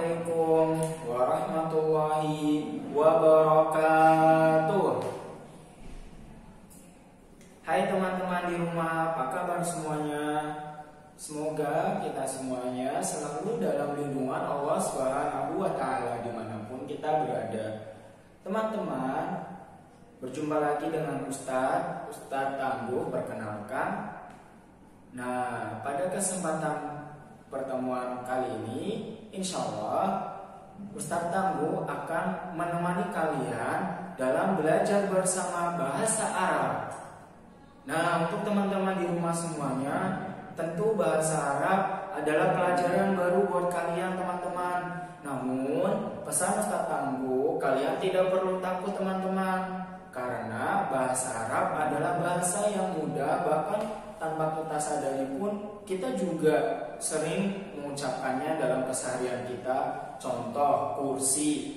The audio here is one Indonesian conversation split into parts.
Assalamualaikum warahmatullahi wabarakatuh. Hai teman-teman di rumah, apa kabar semuanya? Semoga kita semuanya selalu dalam lindungan Allah Subhanahu wa Ta'ala dimanapun kita berada. Teman-teman, berjumpa lagi dengan Ustadz Tangguh, perkenalkan. Nah, pada kesempatan pertemuan kali ini, insya Allah Ustadz Tangguh akan menemani kalian dalam belajar bersama bahasa Arab. Nah, untuk teman-teman di rumah semuanya, tentu bahasa Arab adalah pelajaran baru buat kalian teman-teman. Namun, pesan Ustadz Tangguh, kalian tidak perlu takut teman-teman, karena bahasa Arab adalah bahasa yang mudah, bahkan tanpa kita sadari pun kita juga sering mengucapkannya dalam keseharian kita. Contoh, kursi.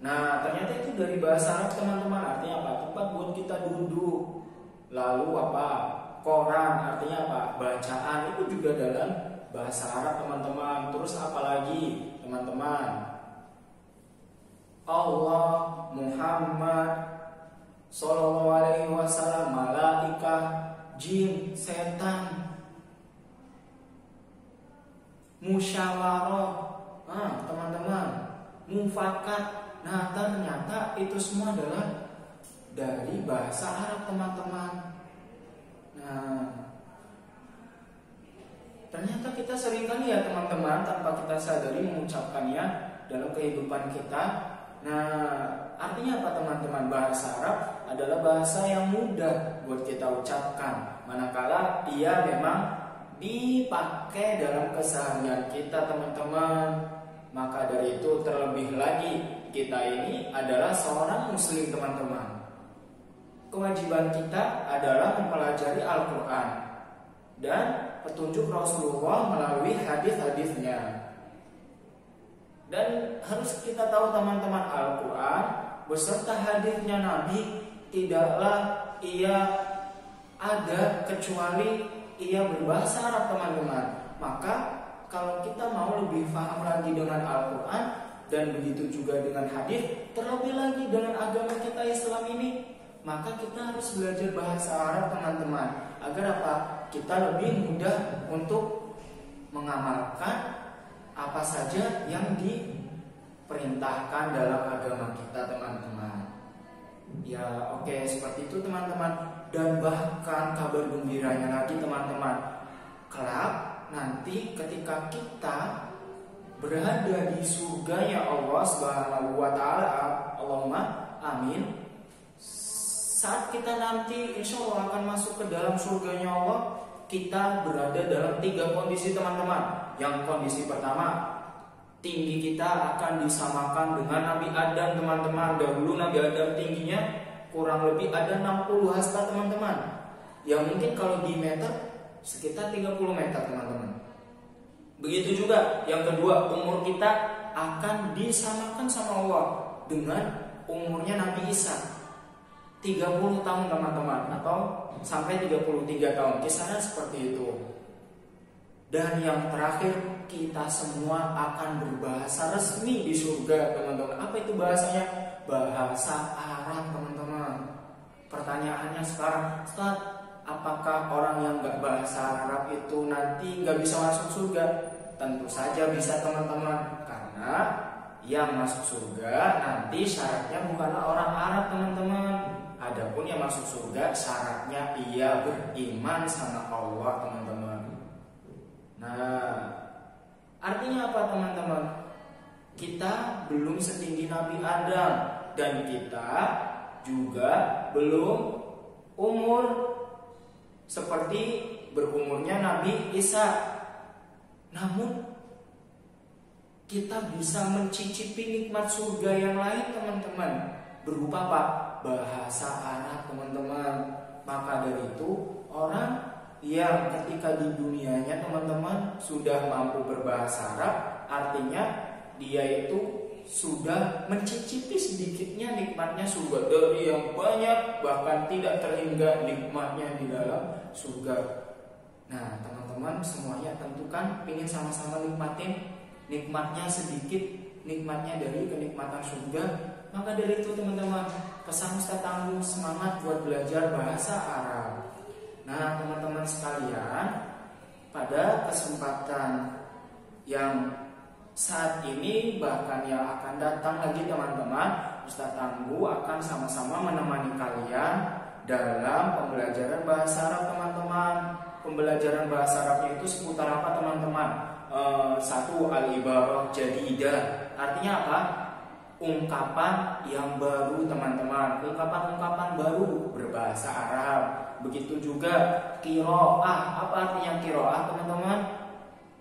Nah, ternyata itu dari bahasa Arab teman-teman. Artinya apa? Tempat buat kita duduk. Lalu apa? Koran. Artinya apa? Bacaan. Itu juga dalam bahasa Arab teman-teman. Terus apa lagi teman-teman? Allah, Muhammad Sallallahu alaihi wasallam, malaikah, jin, setan, musyawarah, teman-teman, mufakat. Nah, ternyata itu semua adalah dari bahasa Arab teman-teman. Nah, ternyata kita seringkali ya teman-teman, tanpa kita sadari mengucapkannya dalam kehidupan kita. Nah, artinya apa teman-teman? Bahasa Arab adalah bahasa yang mudah buat kita ucapkan, manakala ia memang dipakai dalam keseharian kita teman-teman. Maka dari itu terlebih lagi kita ini adalah seorang muslim teman-teman. Kewajiban kita adalah mempelajari Al-Quran dan petunjuk Rasulullah melalui hadis-hadisnya. Dan harus kita tahu teman-teman, Al-Quran beserta hadisnya Nabi tidaklah ia ada kecuali ia berbahasa Arab teman-teman. Maka kalau kita mau lebih paham lagi dengan Al-Quran dan begitu juga dengan hadis, terlebih lagi dengan agama kita Islam ini, maka kita harus belajar bahasa Arab teman-teman. Agar apa? Kita lebih mudah untuk mengamalkan apa saja yang diperintahkan dalam agama kita teman-teman. Ya oke, seperti itu teman-teman. Dan bahkan kabar gembiranya lagi teman-teman, kelak nanti ketika kita berada di surganya Allah Subhanahu wa Ta'ala, Allahumma amin, saat kita nanti insya Allah akan masuk ke dalam surganya Allah, kita berada dalam 3 kondisi teman-teman. Yang kondisi pertama, tinggi kita akan disamakan dengan Nabi Adam teman-teman. Dahulu Nabi Adam tingginya kurang lebih ada 60 hasta teman-teman. Yang mungkin kalau di meter sekitar 30 meter teman-teman. Begitu juga yang kedua, umur kita akan disamakan sama Allah dengan umurnya Nabi Isa, 30 tahun teman-teman, atau sampai 33 tahun, kisaran seperti itu. Dan yang terakhir, kita semua akan berbahasa resmi di surga teman-teman. Apa itu bahasanya? Bahasa Arab teman-teman. Pertanyaannya sekarang, Ustaz, apakah orang yang gak bahasa Arab itu nanti gak bisa masuk surga? Tentu saja bisa teman-teman, karena yang masuk surga nanti syaratnya bukanlah orang Arab teman-teman. Adapun yang masuk surga syaratnya ia beriman sama Allah teman-teman. Nah, artinya apa teman-teman? Kita belum setinggi Nabi Adam, dan kita juga belum umur seperti berumurnya Nabi Isa. Namun kita bisa mencicipi nikmat surga yang lain teman-teman, berupa apa? Bahasa Arab teman-teman. Maka dari itu, orang yang ketika di dunianya teman-teman sudah mampu berbahasa Arab, artinya dia itu sudah mencicipi sedikitnya nikmatnya surga dari yang banyak, bahkan tidak terhingga nikmatnya di dalam surga. Nah teman-teman semuanya tentu kan ingin sama-sama nikmatin nikmatnya sedikit, nikmatnya dari kenikmatan surga. Maka dari itu teman-teman, pesan Ustaz Tangguh semangat buat belajar bahasa Arab. Nah teman-teman sekalian, pada kesempatan yang saat ini bahkan yang akan datang lagi teman-teman, Ustaz Tangguh akan sama-sama menemani kalian dalam pembelajaran bahasa Arab teman-teman. Pembelajaran bahasa Arabnya itu seputar apa teman-teman? Satu, al-ibarah jadidah. Artinya apa? Ungkapan yang baru teman-teman. Ungkapan-ungkapan baru berbahasa Arab. Begitu juga qiraah. Apa artinya qiraah teman-teman?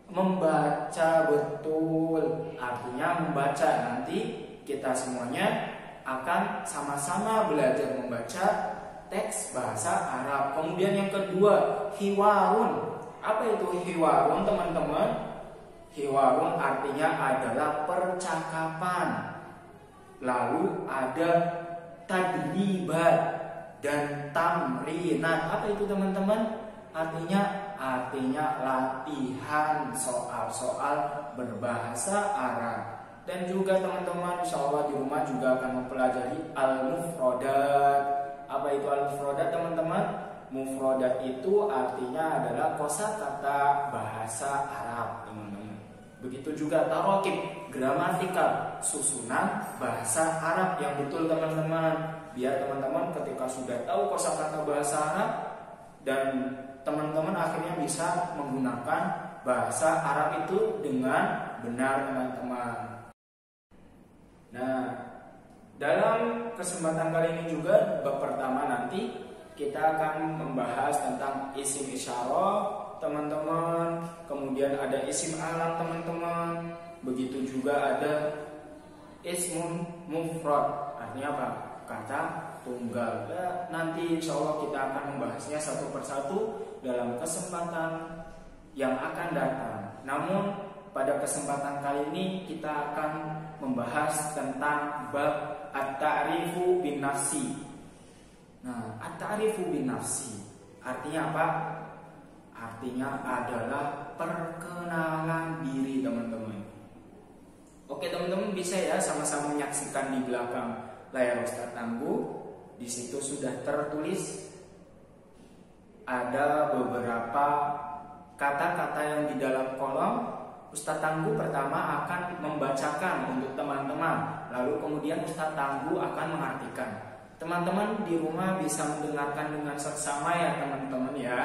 Membaca, betul. Artinya membaca. Nanti kita semuanya akan sama-sama belajar membaca teks bahasa Arab. Kemudian yang kedua, hiwarun. Apa itu hiwarun teman-teman? Hiwarun artinya adalah percakapan. Lalu ada tadribat dan tamrinat. Apa itu teman-teman? Artinya latihan soal-soal berbahasa Arab. Dan juga teman-teman insya Allah di rumah juga akan mempelajari al-mufrodat. Apa itu al-mufrodat teman-teman? Mufrodat itu artinya adalah kosakata bahasa Arab teman-teman. Begitu juga tarokib, gramatikal, susunan bahasa Arab yang betul teman-teman. Biar teman-teman ketika sudah tahu kosakata bahasa Arab dan teman-teman akhirnya bisa menggunakan bahasa Arab itu dengan benar teman-teman. Nah, dalam kesempatan kali ini juga bab pertama nanti kita akan membahas tentang isim isyarah teman-teman, kemudian ada isim alam teman-teman, begitu juga ada ismun mufrad, artinya apa? Kata tunggal. Ya, nanti insya Allah kita akan membahasnya satu persatu dalam kesempatan yang akan datang. Namun pada kesempatan kali ini kita akan membahas tentang bab at-ta'rifu bin nafsi. Nah, at-ta'rifu bin nafsi artinya apa? Artinya adalah perkenalan diri teman-teman. Oke teman-teman, bisa ya sama-sama menyaksikan di belakang layar Ustaz Tangguh. Di situ sudah tertulis ada beberapa kata-kata yang di dalam kolom. Ustaz Tangguh pertama akan membacakan untuk teman-teman, lalu kemudian Ustaz Tangguh akan mengartikan. Teman-teman di rumah bisa mendengarkan dengan seksama ya teman-teman ya.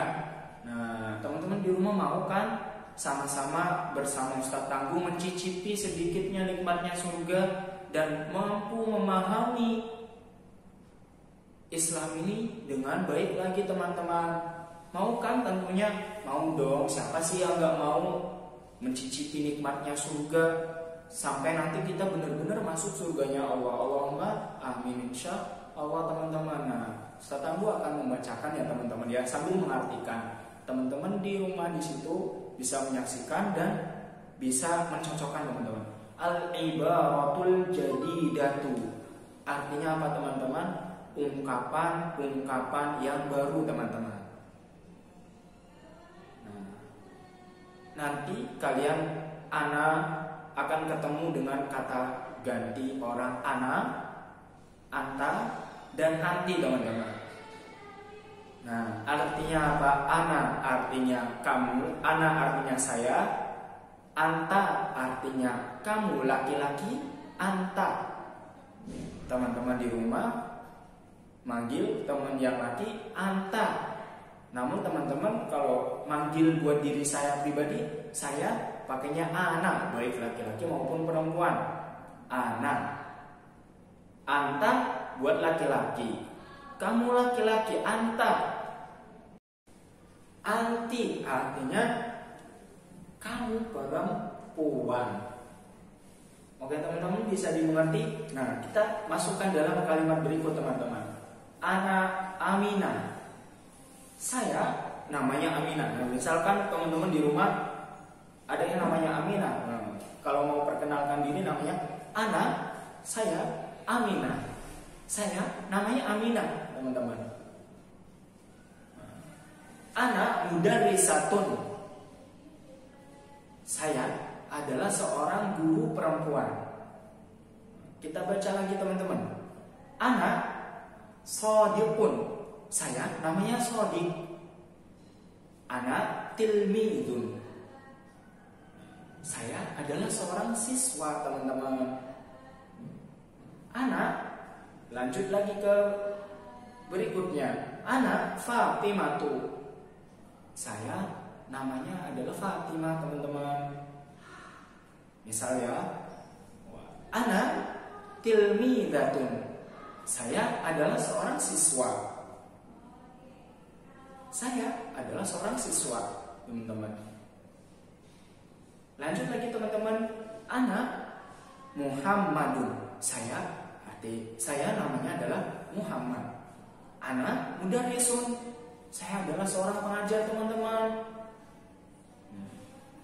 Nah, teman-teman di rumah mau kan sama-sama bersama Ustaz Tangguh mencicipi sedikitnya nikmatnya surga dan mampu memahami Islam ini dengan baik lagi teman-teman. Mau kan? Tentunya mau dong. Siapa sih yang gak mau mencicipi nikmatnya surga sampai nanti kita benar-benar masuk surganya Allah. Allahumma amin insya Allah teman-teman. Nah, Ustaz Tangguh akan membacakan ya teman-teman ya sambil mengartikan. Teman-teman di rumah di situ bisa menyaksikan dan bisa mencocokkan teman-teman. Al-ibaratul jadidatu artinya apa teman-teman? Ungkapan-ungkapan yang baru teman-teman. Nah, nanti kalian ana akan ketemu dengan kata ganti orang ana, anta, dan anti teman-teman. Nah, artinya apa? Ana artinya kamu, ana artinya saya, anta artinya kamu laki-laki, anta. Teman-teman di rumah manggil teman yang laki anta. Namun teman-teman kalau manggil buat diri saya pribadi, saya pakainya ana, baik laki-laki maupun perempuan. Ana. Anta buat laki-laki. Kamu laki-laki, anta. Anti artinya kamu perempuan. Oke teman-teman, bisa dimengerti? Nah, kita masukkan dalam kalimat berikut teman-teman. Ana Aminah. Saya namanya Aminah. Nah, misalkan teman-teman di rumah ada yang namanya Aminah. Nah, kalau mau perkenalkan diri namanya Ana, saya Aminah. Saya namanya Aminah, teman-teman. Ana mudarrisatun. Saya adalah seorang guru perempuan. Kita baca lagi teman-teman. Ana shodiqun. Saya namanya Shodiq. Ana tilmidun. Saya adalah seorang siswa, teman-teman. Ana, lanjut lagi ke berikutnya. Ana Fatimatu. Saya namanya adalah Fatimah, teman-teman. Misalnya, Ana tilmidatun. Saya adalah seorang siswa. Saya adalah seorang siswa, teman-teman. Lanjut lagi teman-teman. Ana Muhammadun. Saya namanya adalah Muhammad. Ana mudarrisun. Saya adalah seorang pengajar, teman-teman.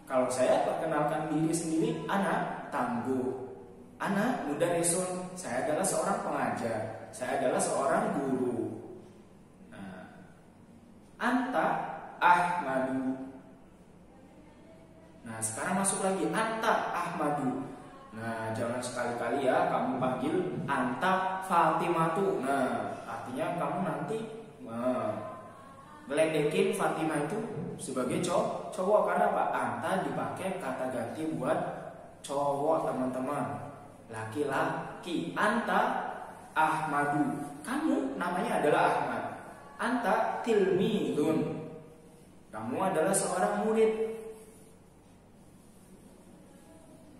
Kalau saya perkenalkan diri sendiri, Ana tangguh. Ana mudarrisun. Saya adalah seorang pengajar. Saya adalah seorang guru. Anta Ahmadu. Nah, sekarang masuk lagi. Anta Ahmadu. Nah, jangan sekali-kali ya kamu panggil Anta Fatimatu. Nah, artinya kamu nanti ngeledekin Fatimah itu sebagai cowok. Karena apa? Anta dipakai kata ganti buat cowok, teman-teman. Laki-laki. Anta Ahmadu. Kamu namanya adalah Ahmad. Anta tilmidun. Kamu adalah seorang murid.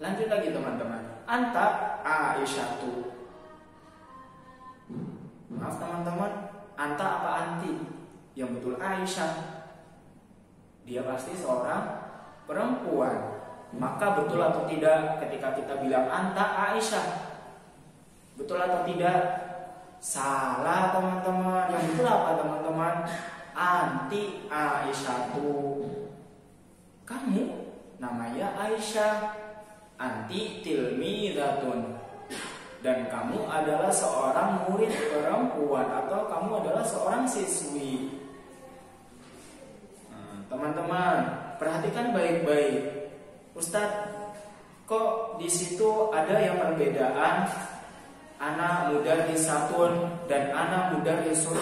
Lanjut lagi teman-teman. Anta Aisyatu. Maaf teman-teman, Anta apa anti? Yang betul Aisyah. Dia pasti seorang perempuan. Maka betul atau tidak ketika kita bilang Anta Aisyah? Betul atau tidak? Salah teman-teman. Yang betul apa teman-teman? Anti Aisyatu. Kamu namanya Aisyah. Anti tilmidatun. Dan kamu adalah seorang murid perempuan atau kamu adalah seorang siswi. Teman-teman, perhatikan baik-baik. Ustadz, kok di situ ada yang perbedaan ana mudarrisatun dan ana mudarrisun?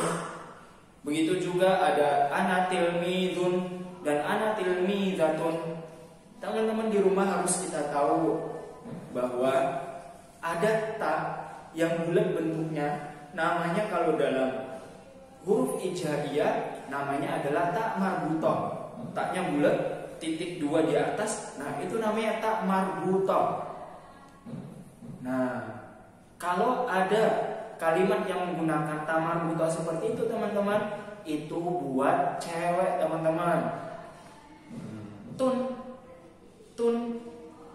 Begitu juga ada ana tilmidun dan ana tilmidatun. Teman-teman di rumah harus kita tahu bahwa ada ta yang bulat bentuknya, namanya kalau dalam huruf hijaiyah namanya adalah ta marbutoh. Taknya bulat, titik 2 di atas. Nah, itu namanya ta marbutoh. Nah, kalau ada kalimat yang menggunakan ta marbutoh seperti itu teman-teman, itu buat cewek teman-teman. Tun.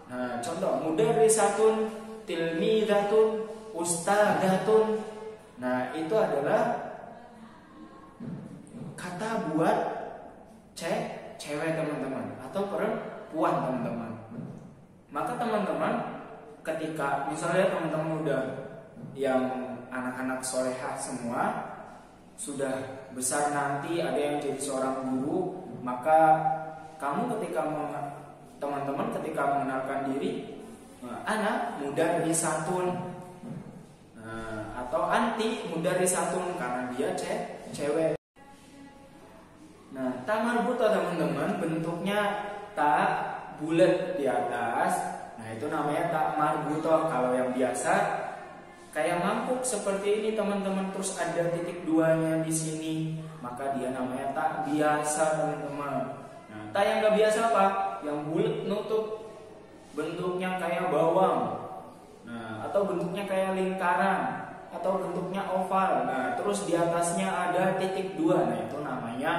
Nah, contoh mudarrisatun, tilmidatun, ustadzatun. Nah, itu adalah kata buat cewek teman-teman atau perempuan teman-teman. Maka teman-teman ketika misalnya teman-teman udah yang anak-anak solehah semua sudah besar nanti ada yang jadi seorang guru, maka kamu teman-teman ketika mengenalkan diri, ana mudarrisatun, atau anti mudarrisatun karena dia cewek. Nah, ta marbutoh teman-teman bentuknya ta bulat di atas. Nah, itu namanya ta marbutoh. Kalau yang biasa kayak mangkuk seperti ini teman-teman, terus ada titik 2-nya di sini, maka dia namanya ta biasa teman-teman. Nah, ta yang gak biasa apa? Yang bulat nutup, bentuknya kayak bawang, nah, atau bentuknya kayak lingkaran, atau bentuknya oval. Nah, terus di atasnya ada titik 2. Nah, itu namanya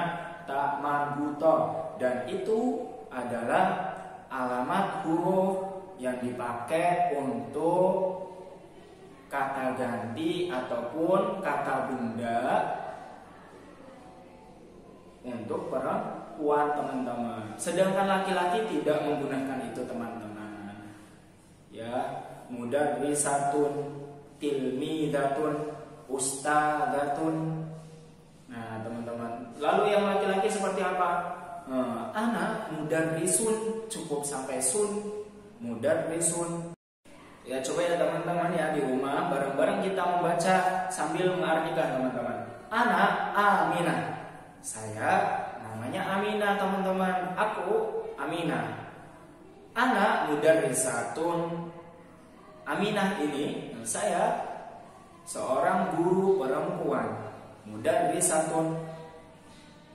ta marbutoh. Dan itu adalah alamat huruf yang dipakai untuk kata ganti ataupun kata benda untuk perempuan teman-teman. Sedangkan laki-laki tidak menggunakan itu teman-teman. Ya, mudarrisatun, tilmidatun, ustadzatun. Nah, teman-teman. Lalu yang laki-laki seperti apa? Ana mudarrisun, cukup sampai sun. mudarrisun. Ya coba ya teman-teman ya di rumah bareng-bareng kita membaca sambil mengartikan teman-teman. Ana Aminah. Saya namanya Aminah teman-teman. Aku Aminah. Ana mudarrisatun. Aminah ini saya seorang guru perempuan. Mudarrisatun.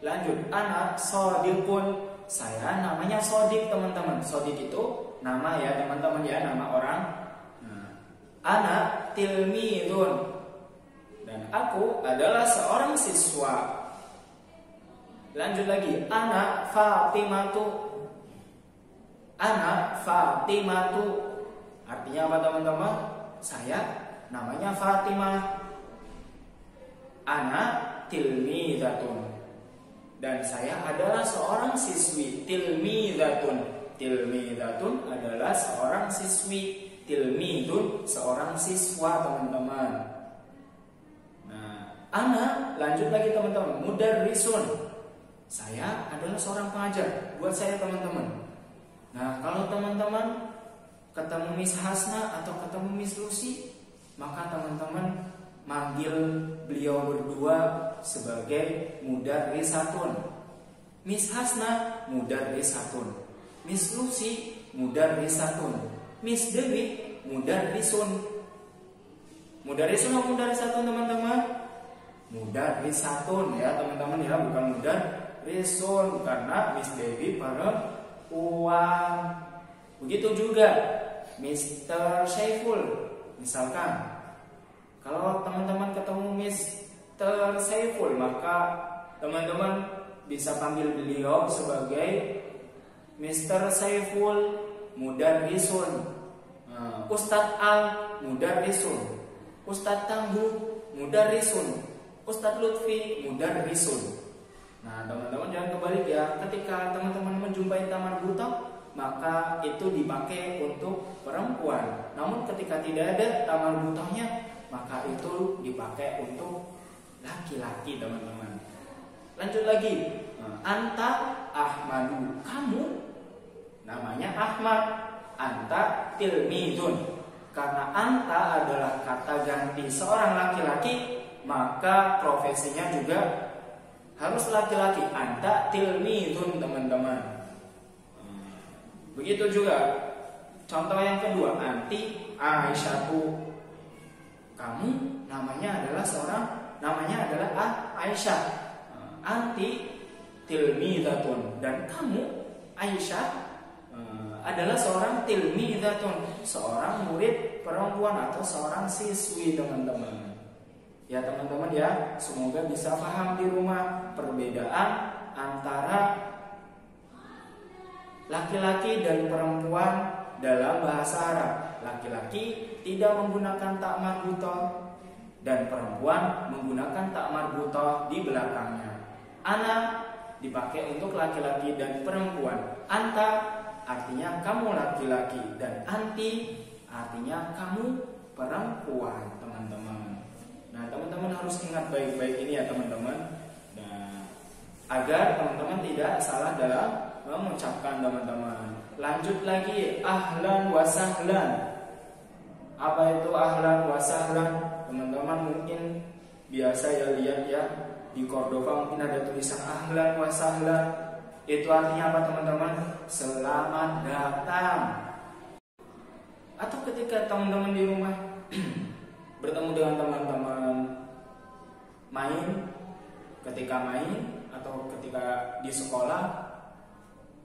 Lanjut, ana shodiqun. Saya namanya Sodik teman-teman. Sodik itu nama ya teman-teman ya, nama orang. Ana tilmidun. Dan aku adalah seorang siswa. Lanjut lagi, ana Fatimatu. Ana Fatimatu. Artinya apa teman-teman? Saya namanya Fatimah. Ana tilmidatun. Dan saya adalah seorang siswi. Tilmidatun. Tilmidatun adalah seorang siswi. Tilmidun seorang siswa teman-teman. Nah, ana lanjut lagi teman-teman. Mudarrisun. Saya adalah seorang pengajar. Buat saya teman-teman. Nah, kalau teman-teman ketemu Miss Hasna atau ketemu Miss Lucy, maka teman-teman manggil beliau berdua sebagai mudarrisatun. Miss Hasna mudarrisatun. Miss Lucy mudarrisatun. Miss Dewi mudarrisun. Mudarrisun atau mudarrisatun teman-teman? Mudarrisatun ya teman-teman ya, bukan mudarrisun, karena Miss Dewi perempuan. Begitu juga Mr. Saiful. Misalkan kalau teman-teman ketemu Mr. Saiful, maka teman-teman bisa panggil beliau sebagai Mr. Saiful mudarrisun. Ustadz Al mudarrisun. Ustadz Tangguh mudarrisun. Ustadz Lutfi mudarrisun. Nah teman-teman jangan kebalik ya. Ketika teman-teman menjumpai tamar buta, maka itu dipakai untuk perempuan. Namun ketika tidak ada tamar butanya, maka itu dipakai untuk laki-laki teman-teman. Lanjut lagi. Anta Ahmadu. Kamu namanya Ahmad. Anta tilmidun. Karena anta adalah kata ganti seorang laki-laki, maka profesinya juga harus laki-laki. Anta tilmidun teman-teman. Begitu juga contoh yang kedua, anti Aisyatu. Kamu namanya adalah Aisyah. Anti tilmidatun. Dan kamu Aisyah adalah seorang tilmidatun, seorang murid perempuan atau seorang siswi teman-teman. Ya teman-teman ya, semoga bisa paham di rumah perbedaan antara laki-laki dan perempuan dalam bahasa Arab. Laki-laki tidak menggunakan tak marbutoh dan perempuan menggunakan tak marbutoh di belakangnya. Ana dipakai untuk laki-laki dan perempuan. Anta artinya kamu laki-laki, dan anti artinya kamu perempuan teman-teman. Nah teman-teman harus ingat baik-baik ini ya teman-teman. Nah, agar teman-teman tidak salah dalam mengucapkan teman-teman. Lanjut lagi, ahlan wa sahlan. Apa itu ahlan wa sahlan? Teman-teman mungkin biasa ya lihat ya, di Cordova mungkin ada tulisan ahlan wa sahlan. Itu artinya apa teman-teman? Selamat datang. Atau ketika teman-teman di rumah bertemu dengan teman-teman main, ketika main atau ketika di sekolah,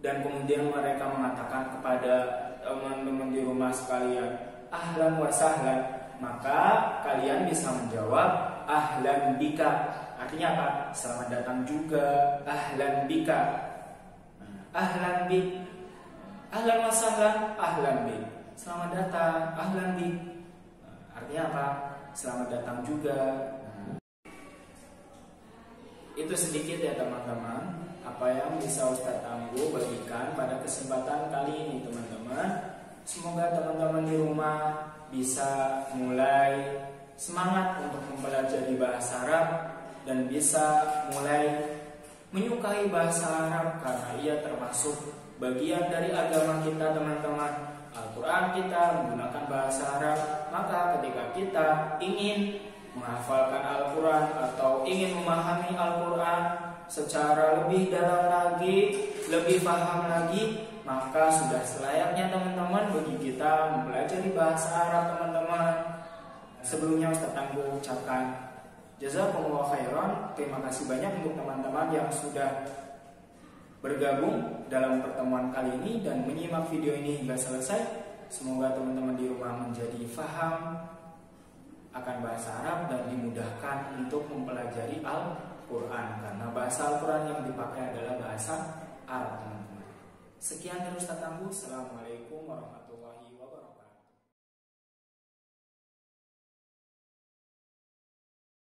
dan kemudian mereka mengatakan kepada teman-teman di rumah sekalian, ahlan wa sahlan, maka kalian bisa menjawab ahlan bika. Artinya apa? Selamat datang juga. Ahlan bika. Ahlan bik. Ahlan wa sahlan, ahlan bik. Selamat datang, ahlan bik. Artinya apa? Selamat datang juga. Itu sedikit ya teman-teman, apa yang bisa Ustadz Tangguh bagikan pada kesempatan kali ini teman-teman. Semoga teman-teman di rumah bisa mulai semangat untuk mempelajari bahasa Arab dan bisa mulai menyukai bahasa Arab, karena ia termasuk bagian dari agama kita teman-teman. Al-Quran kita menggunakan bahasa Arab, maka ketika kita ingin menghafalkan Al-Quran atau ingin memahami Al-Quran secara lebih dalam lagi, lebih paham lagi, maka sudah selayaknya teman-teman bagi kita mempelajari bahasa Arab teman-teman. Sebelumnya Ustaz Tangguh ucapkan jazakumullah khairan. Terima kasih banyak untuk teman-teman yang sudah bergabung dalam pertemuan kali ini dan menyimak video ini hingga selesai. Semoga teman-teman di rumah menjadi faham akan bahasa Arab dan dimudahkan untuk mempelajari Al-Quran, karena bahasa Al-Quran yang dipakai adalah bahasa Arab teman-teman. Sekian dari Ustaz Tangguh. Assalamualaikum warahmatullahi wabarakatuh.